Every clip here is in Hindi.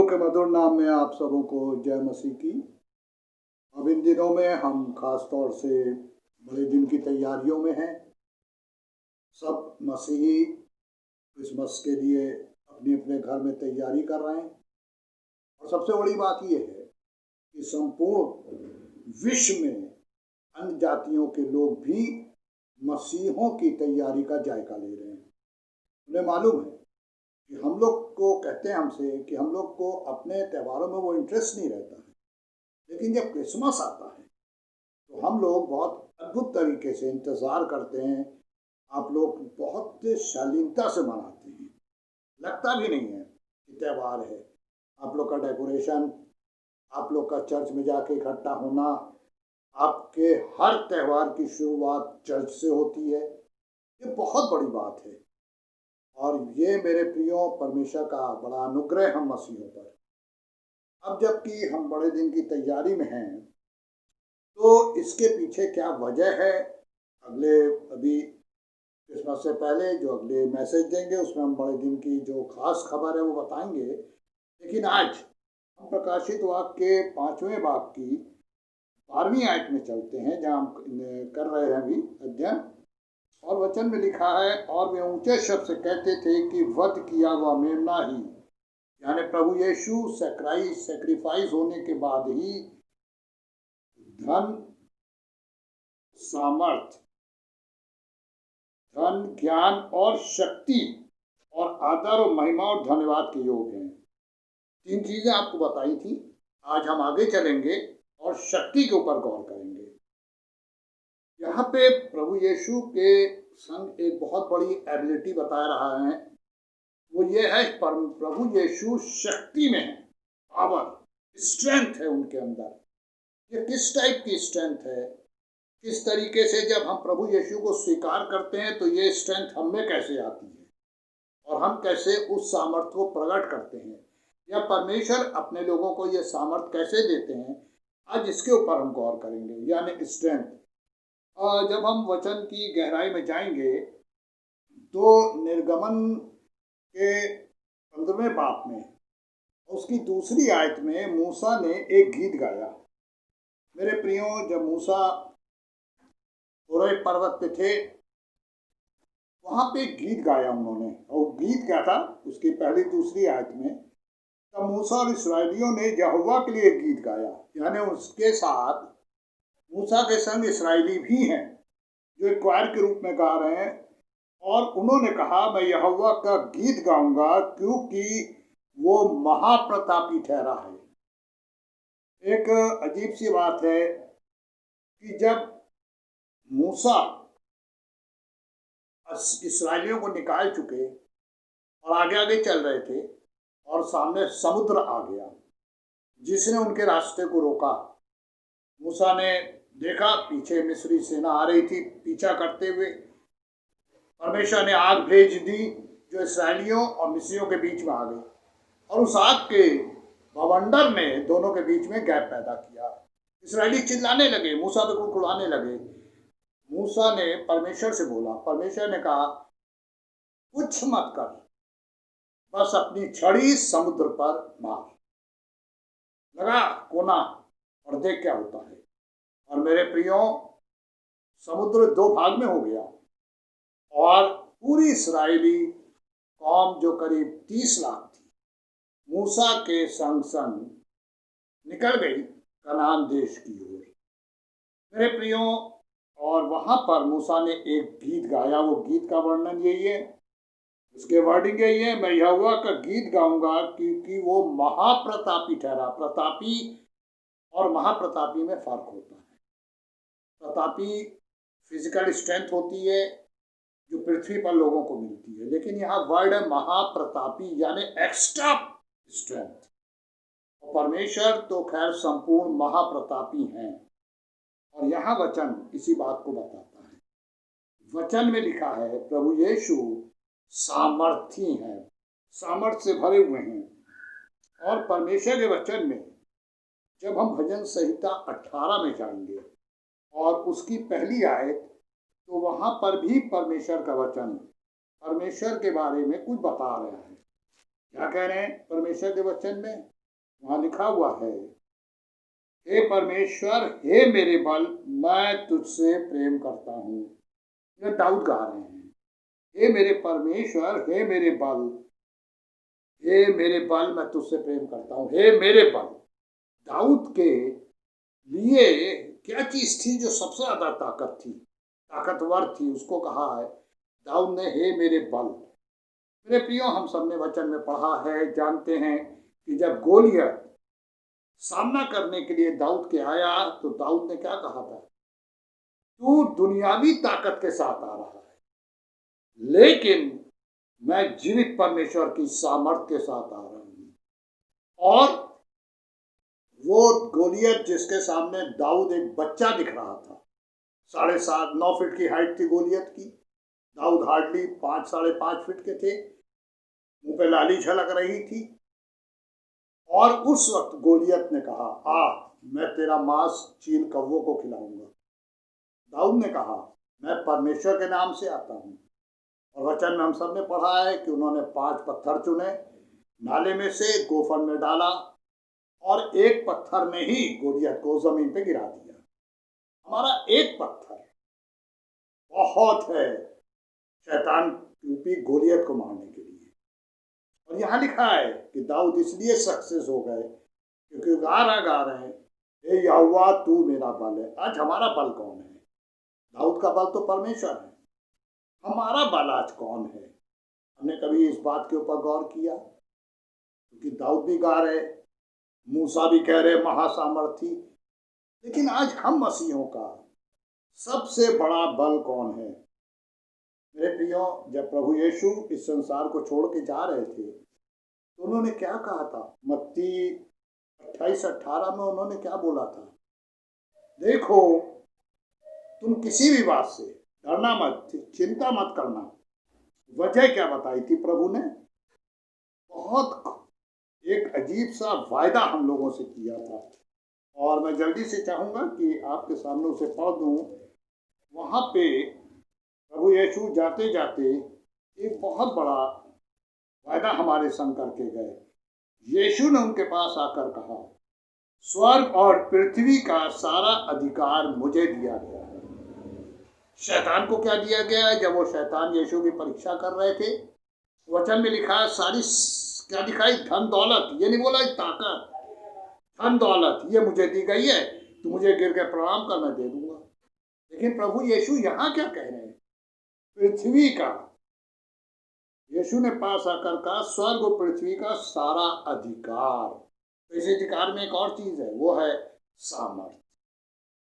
के मधुर नाम में आप सबों को जय मसीह की। अब इन दिनों में हम खास तौर से बड़े दिन की तैयारियों में हैं। सब मसीही क्रिसमस के लिए अपने अपने घर में तैयारी कर रहे हैं। और सबसे बड़ी बात यह है कि संपूर्ण विश्व में अन्य जातियों के लोग भी मसीहों की तैयारी का जायका ले रहे हैं। उन्हें मालूम है कि हम लोग को कहते हैं हमसे कि हम लोग को अपने त्योहारों में वो इंटरेस्ट नहीं रहता है, लेकिन जब क्रिसमस आता है तो हम लोग बहुत अद्भुत तरीके से इंतज़ार करते हैं। आप लोग बहुत शालीनता से मनाते हैं, लगता भी नहीं है कि त्यौहार है। आप लोग का डेकोरेशन, आप लोग का चर्च में जाके इकट्ठा होना, आपके हर त्यौहार की शुरुआत चर्च से होती है। ये बहुत बड़ी बात है और ये मेरे प्रियो परमेश्वर का बड़ा अनुग्रह हम मसीहों पर। अब जबकि हम बड़े दिन की तैयारी में हैं तो इसके पीछे क्या वजह है, अभी क्रिसमस से पहले जो अगले मैसेज देंगे उसमें हम बड़े दिन की जो खास खबर है वो बताएंगे। लेकिन आज हम प्रकाशित वाक्य के 5वें बाब की 12वीं आयत में चलते हैं, जहाँ हम कर रहे हैं अभी अध्ययन। और वचन में लिखा है, और वे ऊंचे शब्द से कहते थे कि वध किया हुआ मेमना ही, यानी प्रभु यीशु सैक्रिफाइस होने के बाद ही धन, सामर्थ, धन, ज्ञान और शक्ति और आदर और महिमा और धन्यवाद के योग हैं। 3 चीजें आपको बताई थी। आज हम आगे चलेंगे और शक्ति के ऊपर गौर करेंगे। यहाँ पे प्रभु यीशु के संग एक बहुत बड़ी एबिलिटी बता रहा है। वो ये है, प्रभु यीशु शक्ति में है, पावर, स्ट्रेंथ है उनके अंदर। ये किस टाइप की स्ट्रेंथ है, किस तरीके से जब हम प्रभु यीशु को स्वीकार करते हैं तो ये स्ट्रेंथ हम में कैसे आती है और हम कैसे उस सामर्थ्य को प्रकट करते हैं, या परमेश्वर अपने लोगों को ये सामर्थ्य कैसे देते हैं, आज इसके ऊपर हम गौर करेंगे, यानी स्ट्रेंथ। जब हम वचन की गहराई में जाएंगे तो निर्गमन के 15वें बाब में उसकी दूसरी आयत में मूसा ने एक गीत गाया। मेरे प्रियो, जब मूसा होरे पर्वत पे थे वहां पे गीत गाया उन्होंने, और गीत क्या था उसकी पहली दूसरी आयत में, तब मूसा और इस्राएलियों ने यहोवा के लिए एक गीत गाया। यानी उसके साथ मूसा के संग इस्राएली भी हैं जो एक क्वायर के रूप में गा रहे हैं, और उन्होंने कहा मैं यहोवा का गीत गाऊंगा क्योंकि वो महाप्रतापी ठहरा है। एक अजीब सी बात है कि जब मूसा इस्राएलियों को निकाल चुके और आगे आगे चल रहे थे और सामने समुद्र आ गया जिसने उनके रास्ते को रोका। मूसा ने देखा पीछे मिस्री सेना आ रही थी पीछा करते हुए। परमेश्वर ने आग भेज दी जो इसराइलियों और मिस्रियों के बीच में आ गई, और उस आग के बवंडर ने दोनों के बीच में गैप पैदा किया। इसराइली चिल्लाने लगे, मूसा पे कुड़कुड़ाने लगे। मूसा ने परमेश्वर से बोला, परमेश्वर ने कहा कुछ मत कर, बस अपनी छड़ी समुद्र पर मार, लगा कोना और देख क्या होता है। और मेरे प्रियो, समुद्र 2 भाग में हो गया और पूरी इस्राएली कौम जो करीब 30 लाख थी मूसा के संग संग निकल गई कनान देश की ओर। मेरे प्रियो, और वहां पर मूसा ने एक गीत गाया। वो गीत का वर्णन यही है, उसके वर्डिंग यही है, मैं यहोवा का गीत गाऊंगा क्योंकि वो महाप्रतापी ठहरा। प्रतापी और महाप्रतापी में फर्क होता है। प्रतापी फिजिकल स्ट्रेंथ होती है जो पृथ्वी पर लोगों को मिलती है, लेकिन यहाँ वर्ड है महाप्रतापी, यानी एक्स्ट्रा स्ट्रेंथ। और परमेश्वर तो खैर संपूर्ण महाप्रतापी हैं, और यहाँ वचन इसी बात को बताता है। वचन में लिखा है प्रभु यीशु सामर्थी हैं, सामर्थ से भरे हुए हैं। और परमेश्वर के वचन में जब हम भजन संहिता 18 में जाएंगे और उसकी पहली आयत, तो वहां पर भी परमेश्वर का वचन परमेश्वर के बारे में कुछ बता रहा है। क्या कह रहे हैं परमेश्वर के वचन में? वहां लिखा हुआ है, हे परमेश्वर, हे मेरे बल, मैं तुझसे प्रेम करता हूँ। ये दाऊद गा रहे हैं, हे मेरे परमेश्वर, हे मेरे बल, हे मेरे बल, मैं तुझसे प्रेम करता हूँ, हे मेरे बल। दाऊद के लिए क्या चीज थी जो सबसे ज्यादा ताकतवर थी, उसको कहा है दाऊद ने, हे मेरे बल। मेरे प्रियो, हम सबने वचन में पढ़ा है, जानते हैं कि जब गोलियत सामना करने के लिए दाऊद के आया तो दाऊद ने क्या कहा था, तू दुनियावी ताकत के साथ आ रहा है, लेकिन मैं जीवित परमेश्वर की सामर्थ के साथ आ रहा हूं। और वो गोलियत जिसके सामने दाऊद एक बच्चा दिख रहा था, 7.5-9 फीट की हाइट थी गोलियत की, दाऊद हार्डली 5-5.5 फीट के थे, मुंह पे लाली झलक रही थी। और उस वक्त गोलियत ने कहा, मैं तेरा मांस चील कौवों को खिलाऊंगा। दाऊद ने कहा, मैं परमेश्वर के नाम से आता हूं। और वचन में हम सब ने पढ़ा है कि उन्होंने 5 पत्थर चुने, नाले में से गोफन में डाला और एक पत्थर में ही गोलियत को जमीन पे गिरा दिया। हमारा एक पत्थर बहुत है शैतान रूपी गोलियत को मारने के लिए। और यहाँ लिखा है कि दाऊद इसलिए सक्सेस हो गए क्योंकि गा रहे हैं, हे यहोवा तू मेरा बल है। आज हमारा बल कौन है? दाऊद का बल तो परमेश्वर है, हमारा बल आज कौन है? हमने कभी इस बात के ऊपर गौर किया? क्योंकि दाऊद भी गा रहे, मूसा भी कह रहे महासामर्थी, लेकिन आज हम मसीहों का सबसे बड़ा बल कौन है? मेरे प्रियो, जब प्रभु यीशु इस संसार को छोड़ के जा रहे थे तो उन्होंने क्या कहा था? मत्ती 28-18 में उन्होंने क्या बोला था? देखो, तुम किसी भी बात से डरना मत, चिंता मत करना। वजह क्या बताई थी प्रभु ने? बहुत एक अजीब सा वायदा हम लोगों से किया था, और मैं जल्दी से चाहूंगा कि आपके सामने उसे पढ़ दूं। वहां पे प्रभु यीशु जाते जाते एक बहुत बड़ा वायदा हमारे संग करके गए। यीशु ने उनके पास आकर कहा, स्वर्ग और पृथ्वी का सारा अधिकार मुझे दिया गया है। शैतान को क्या दिया गया है? जब वो शैतान यीशु की परीक्षा कर रहे थे, वचन में लिखा है सारी क्या दिखाई? धन दौलत। ये नहीं बोला ताकत, धन दौलत ये मुझे दी गई है, तो मुझे गिर के प्रणाम कर मैं दे दूंगा। लेकिन प्रभु यीशु यहाँ क्या कह रहे हैं? पृथ्वी का, यीशु ने पास आकर कहा स्वर्ग और पृथ्वी का सारा अधिकार। तो इस अधिकार में एक और चीज है, वो है सामर्थ।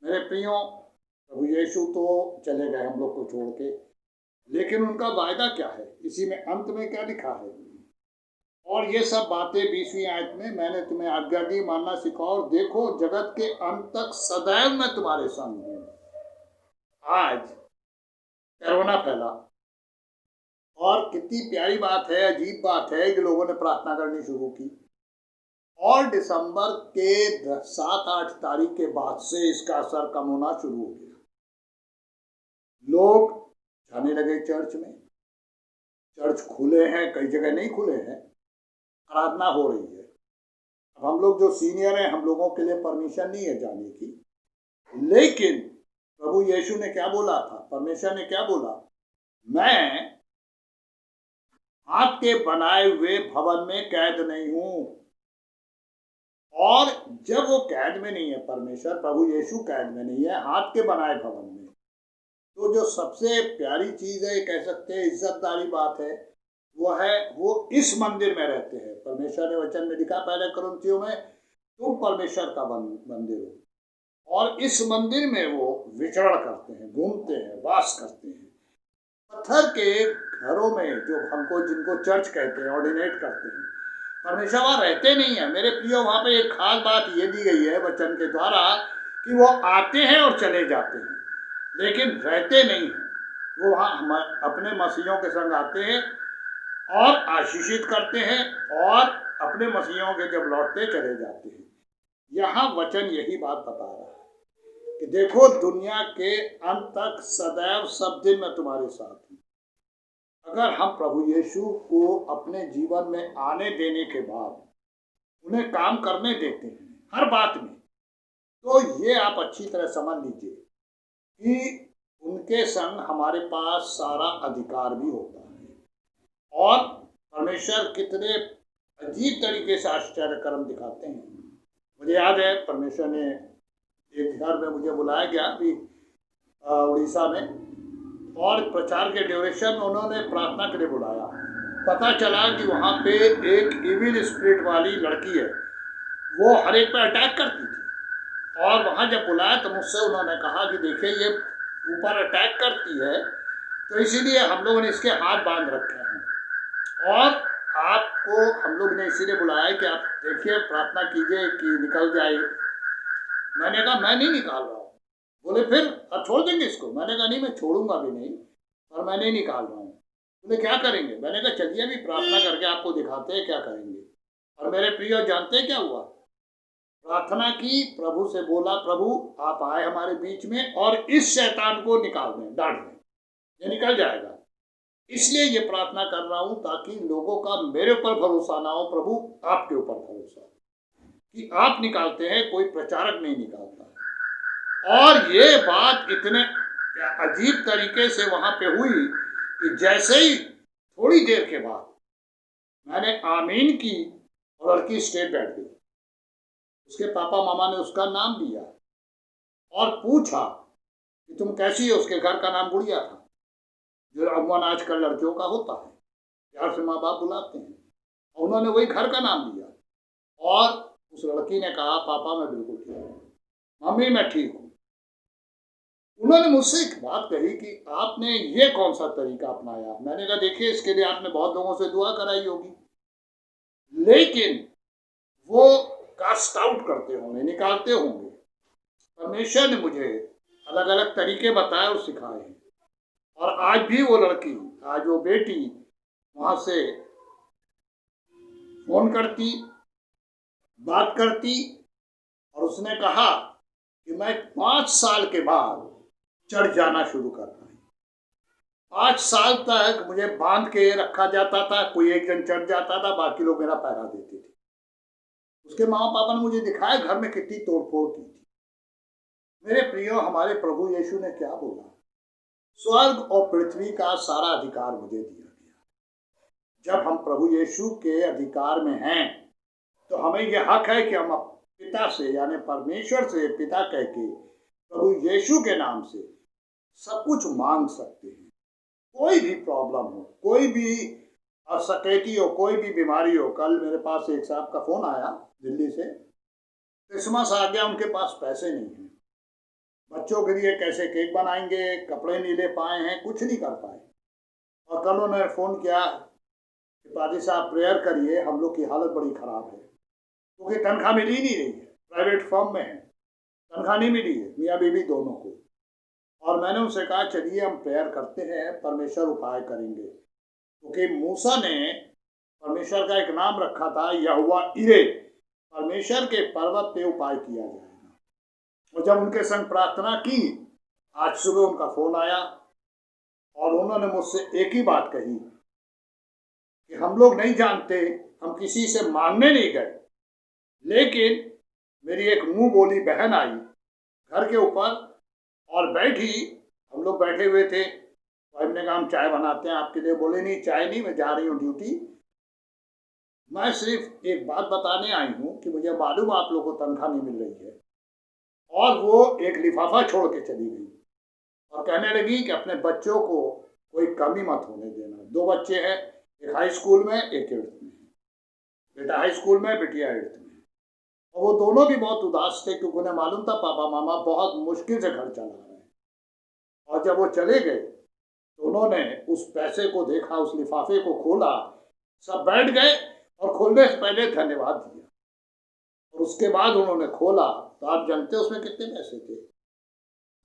मेरे प्रियो, प्रभु यीशु तो चले गए हम लोग को छोड़ के, लेकिन उनका वायदा क्या है? इसी में अंत में क्या लिखा है? और ये सब बातें 20वीं आयत में, मैंने तुम्हें आज्ञा दी, मानना सिखाओ, और देखो जगत के अंत तक सदैव मैं तुम्हारे संग हूं। आज कोरोना फैला, और कितनी प्यारी बात है, अजीब बात है कि लोगों ने प्रार्थना करनी शुरू की, और दिसंबर के 7-8 तारीख के बाद से इसका असर कम होना शुरू हो गया। लोग जाने लगे चर्च में, चर्च खुले हैं, कई जगह नहीं खुले हैं, आराधना हो रही है। अब हम लोग जो सीनियर हैं, हम लोगों के लिए परमिशन नहीं है जाने की, लेकिन प्रभु यीशु ने क्या बोला था? परमेश्वर ने क्या बोला? मैं हाथ के बनाए हुए भवन में कैद नहीं हूं। और जब वो कैद में नहीं है, परमेश्वर प्रभु यीशु कैद में नहीं है, हाथ के बनाए भवन में, तो जो सबसे प्यारी चीज है, कह सकते हैं इज्जतदारी बात है, वो है वो इस मंदिर में रहते हैं। परमेश्वर ने वचन में लिखा पहले कुरिन्थियों में, तुम परमेश्वर का मंदिर हो, और इस मंदिर में वो विचरण करते हैं, घूमते हैं, वास करते हैं। पत्थर के घरों में, जो हमको जिनको चर्च कहते हैं, ऑर्डिनेट करते हैं, परमेश्वर वहां रहते नहीं है। मेरे प्रियो, वहां पे एक खास बात ये दी गई है वचन के द्वारा कि वो आते हैं और चले जाते हैं, लेकिन रहते नहीं हैं। वो वहाँ अपने मसीहों के संग आते हैं और आशीषित करते हैं, और अपने मसीहों के जब लौटते चले जाते हैं। यहाँ वचन यही बात बता रहा है कि देखो, दुनिया के अंत तक सदैव सब दिन मैं तुम्हारे साथ हूँ। अगर हम प्रभु यीशु को अपने जीवन में आने देने के बाद उन्हें काम करने देते हैं हर बात में। तो ये आप अच्छी तरह समझ लीजिए कि उनके संग हमारे पास सारा अधिकार भी होता है। और परमेश्वर कितने अजीब तरीके से आश्चर्य कर्म दिखाते हैं। मुझे याद है परमेश्वर ने एक घर में मुझे बुलाया गया अभी उड़ीसा में, और प्रचार के ड्यूरेशन में उन्होंने प्रार्थना के लिए बुलाया। पता चला कि वहाँ पे एक इविल स्पिरिट वाली लड़की है, वो हर एक पे अटैक करती थी। और वहाँ जब बुलाया तो मुझसे उन्होंने कहा कि देखिए ये ऊपर अटैक करती है, तो इसीलिए हम लोगों ने इसके हाथ बांध रखे हैं, और आपको हम लोग ने इसीलिए बुलाया है कि आप देखिए प्रार्थना कीजिए कि निकल जाए। मैंने कहा मैं नहीं निकाल रहा हूँ। बोले फिर अब छोड़ देंगे इसको? मैंने कहा नहीं, मैं छोड़ूंगा भी नहीं, और मैं नहीं निकाल रहा हूँ। बोले क्या करेंगे? मैंने कहा चलिए अभी प्रार्थना करके आपको दिखाते हैं क्या करेंगे। और मेरे प्रिय जानते हैं क्या हुआ? प्रार्थना की, प्रभु से बोला प्रभु आप आए हमारे बीच में और इस शैतान को निकाल दें, डांट दें, ये निकल जाएगा। इसलिए ये प्रार्थना कर रहा हूं ताकि लोगों का मेरे ऊपर भरोसा ना हो, प्रभु आपके ऊपर भरोसा कि आप निकालते हैं, कोई प्रचारक नहीं निकालता। और ये बात इतने अजीब तरीके से वहां पे हुई कि जैसे ही थोड़ी देर के बाद मैंने आमीन की और लड़की स्ट्रेट बैठ गई। उसके पापा मामा ने उसका नाम लिया और पूछा कि तुम कैसी हो। उसके घर का नाम गुड़िया था, जो अमूमन आजकल लड़कियों का होता है, प्यार से माँ बाप बुलाते हैं। और उन्होंने वही घर का नाम लिया, और उस लड़की ने कहा पापा मैं बिल्कुल ठीक हूँ, मम्मी मैं ठीक हूँ। उन्होंने मुझसे एक बात कही कि आपने ये कौन सा तरीका अपनाया? मैंने कहा देखिए इसके लिए आपने बहुत लोगों से दुआ कराई होगी, लेकिन वो कास्ट आउट करते होंगे, निकालते होंगे। परमेश्वर ने मुझे अलग अलग तरीके बताए और सिखाए हैं। और आज भी वो लड़की, आज वो बेटी वहां से फोन करती, बात करती, और उसने कहा कि मैं 5 साल के बाद चढ़ जाना शुरू कर पाई। 5 साल तक मुझे बांध के रखा जाता था, कोई एक जन चढ़ जाता था, बाकी लोग मेरा पहरा देते थे। उसके माँ पापा ने मुझे दिखाया घर में कितनी तोड़फोड़ की थी। मेरे प्रियो, हमारे प्रभु यीशु ने क्या बोला? स्वर्ग और पृथ्वी का सारा अधिकार मुझे दिया गया। जब हम प्रभु यीशु के अधिकार में हैं तो हमें यह हक है कि हम पिता से, यानी परमेश्वर से पिता कह के प्रभु यीशु के नाम से सब कुछ मांग सकते हैं। कोई भी प्रॉब्लम हो, कोई भी असकैती हो, कोई भी बीमारी हो। कल मेरे पास एक साहब का फोन आया दिल्ली से, क्रिसमस आ गया, उनके पास पैसे नहीं हैं, बच्चों के लिए कैसे केक बनाएंगे, कपड़े नहीं ले पाए हैं, कुछ नहीं कर पाए। और कल उन्होंने फ़ोन किया कि पादी साहब प्रेयर करिए, हम लोग की हालत बड़ी ख़राब है, क्योंकि तनख्वाह मिल ही नहीं रही है, प्राइवेट फर्म में है, तनख्वाह नहीं मिली है मियाँ बीवी दोनों को। और मैंने उनसे कहा चलिए हम प्रेयर करते हैं, परमेश्वर उपाय करेंगे। क्योंकि मूसा ने परमेश्वर का एक नाम रखा था यहोवा इरे, परमेश्वर के पर्वत पे उपाय किया जाएगा। और जब उनके संग प्रार्थना की, आज सुबह उनका फोन आया और उन्होंने मुझसे एक ही बात कही कि हम लोग नहीं जानते, हम किसी से मांगने नहीं गए, लेकिन मेरी एक मुंह बोली बहन आई घर के ऊपर और बैठी, हम लोग बैठे हुए थे, तो हमने कहा हम चाय बनाते हैं आपके लिए। बोले नहीं चाय नहीं, मैं जा रही हूँ ड्यूटी, मैं सिर्फ एक बात बताने आई हूँ कि मुझे मालूम आप लोगों को तनख्वाह नहीं मिल रही है। और वो एक लिफाफा छोड़ के चली गई और कहने लगी कि अपने बच्चों को कोई कमी मत होने देना। 2 बच्चे हैं, एक हाई स्कूल में, एक 8th में। बेटा हाई स्कूल में, बिटिया 8th में। और वो दोनों भी बहुत उदास थे क्योंकि उन्हें मालूम था पापा मामा बहुत मुश्किल से घर चला रहे हैं। और जब वो चले गए तो उन्होंने उस पैसे को देखा, उस लिफाफे को खोला, सब बैठ गए और खोलने से पहले धन्यवाद दिया। और उसके बाद उन्होंने खोला तो आप जानते उसमें कितने पैसे थे?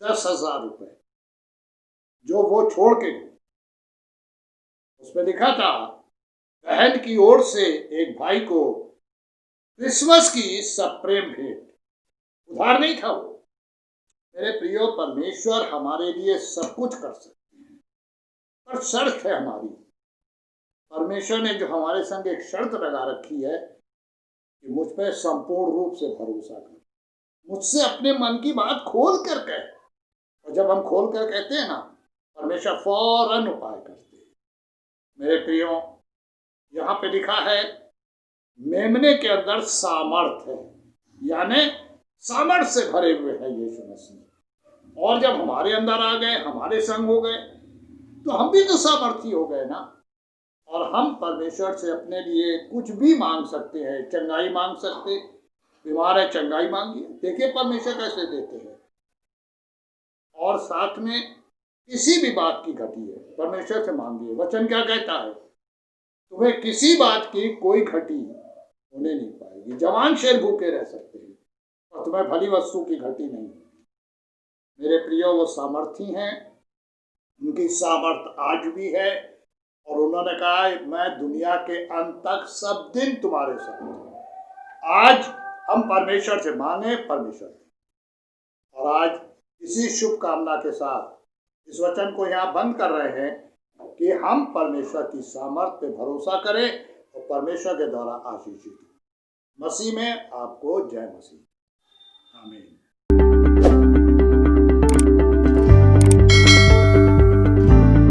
10,000 रुपये, जो वो छोड़ के गए। उसमें लिखा था बहन की ओर से एक भाई को क्रिसमस की सब प्रेम भेंट। उधार नहीं था वो। मेरे प्रियो, परमेश्वर हमारे लिए सब कुछ कर सकते हैं, पर शर्त है हमारी। परमेश्वर ने जो हमारे संग एक शर्त लगा रखी है कि मुझ पर संपूर्ण रूप से भरोसा कर, मुझसे अपने मन की बात खोल कर कह। और जब हम खोल कर कहते हैं ना, परमेश्वर फौरन उपाय करते हैं। मेरे प्रियो, यहाँ पे लिखा है मेमने के अंदर सामर्थ है, यानी सामर्थ से भरे हुए हैं यीशु मसीह। और जब हमारे अंदर आ गए, हमारे संग हो गए, तो हम भी तो सामर्थी हो गए ना। और हम परमेश्वर से अपने लिए कुछ भी मांग सकते हैं। चंगाई मांग सकते, बीमार है चंगाई मांगिए, देखिए परमेश्वर कैसे देते हैं। और साथ में किसी भी बात की घटी है, परमेश्वर से मांगिए। वचन क्या कहता है? तुम्हें किसी बात की कोई घटी होने नहीं पाएगी। जवान शेर भूखे रह सकते हैं और तुम्हें भली वस्तु की घटी नहीं। मेरे प्रियो, वो सामर्थी हैं, उनकी सामर्थ आज भी है। और उन्होंने कहा मैं दुनिया के अंत तक सब दिन तुम्हारे साथ हूं। आज हम परमेश्वर से मांगे, परमेश्वर। और आज इसी शुभकामना के साथ इस वचन को यहाँ बंद कर रहे हैं कि हम परमेश्वर की सामर्थ पे भरोसा करें और परमेश्वर के द्वारा आशीषित। मसीह में आपको जय मसीह। आमीन।